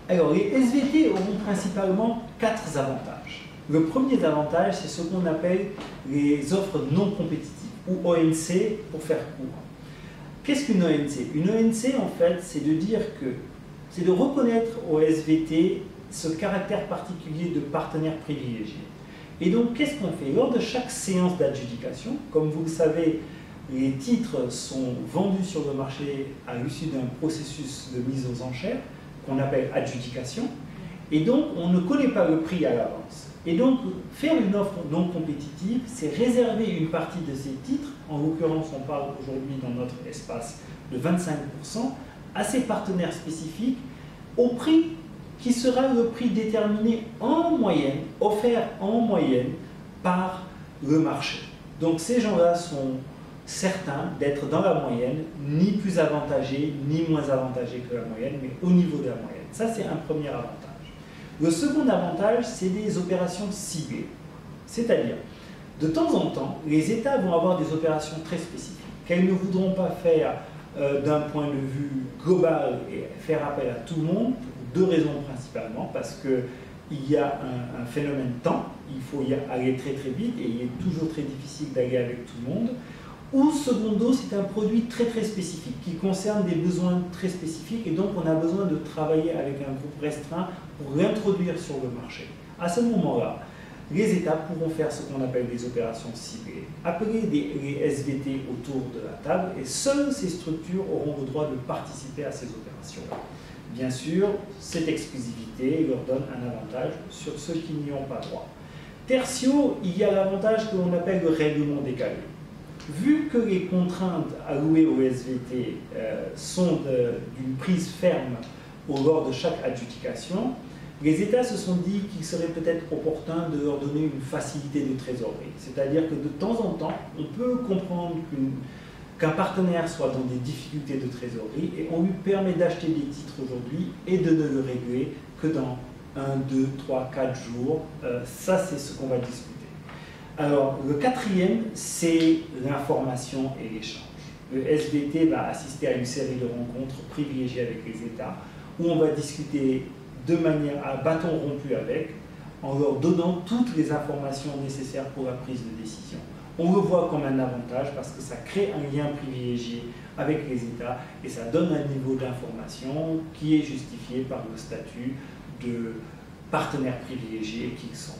Alors, les SVT auront principalement 4 avantages. Le premier avantage, c'est ce qu'on appelle les offres non compétitives, ou ONC pour faire court. Qu'est-ce qu'une ONC? Une ONC, en fait, c'est de dire que c'est de reconnaître au SVT ce caractère particulier de partenaire privilégié. Et donc, qu'est-ce qu'on fait? Lors de chaque séance d'adjudication, comme vous le savez, les titres sont vendus sur le marché à l'issue d'un processus de mise aux enchères, qu'on appelle adjudication, et donc on ne connaît pas le prix à l'avance. Et donc, faire une offre non compétitive, c'est réserver une partie de ces titres, en l'occurrence on parle aujourd'hui dans notre espace de 25%, à ces partenaires spécifiques, au prix qui sera le prix déterminé en moyenne, offert en moyenne par le marché. Donc ces gens-là sont certains d'être dans la moyenne, ni plus avantagés, ni moins avantagés que la moyenne, mais au niveau de la moyenne. Ça, c'est un premier avantage. Le second avantage, c'est des opérations ciblées. C'est-à-dire, de temps en temps, les États vont avoir des opérations très spécifiques qu'elles ne voudront pas faire d'un point de vue global et faire appel à tout le monde, pour 2 raisons principalement, parce qu'il y a un phénomène temps, il faut y aller très très vite et il est toujours très difficile d'aller avec tout le monde, ou secondo, c'est un produit très très spécifique qui concerne des besoins très spécifiques et donc on a besoin de travailler avec un groupe restreint pour l'introduire sur le marché. À ce moment-là, les États pourront faire ce qu'on appelle des opérations ciblées, appeler les SVT autour de la table et seules ces structures auront le droit de participer à ces opérations-là. Bien sûr, cette exclusivité leur donne un avantage sur ceux qui n'y ont pas droit. Tertio, il y a l'avantage que l'on appelle le règlement décalé. Vu que les contraintes allouées au SVT sont d'une prise ferme lors de chaque adjudication, les États se sont dit qu'il serait peut-être opportun de leur donner une facilité de trésorerie. C'est-à-dire que de temps en temps, on peut comprendre qu'un partenaire soit dans des difficultés de trésorerie et on lui permet d'acheter des titres aujourd'hui et de ne le régler que dans 1, 2, 3, 4 jours. Ça, c'est ce qu'on va discuter. Alors, le quatrième, c'est l'information et l'échange. Le SVT va assister à une série de rencontres privilégiées avec les États où on va discuter de manière à bâton rompu avec, en leur donnant toutes les informations nécessaires pour la prise de décision. On le voit comme un avantage parce que ça crée un lien privilégié avec les États et ça donne un niveau d'information qui est justifié par le statut de partenaires privilégiés qu'ils sont.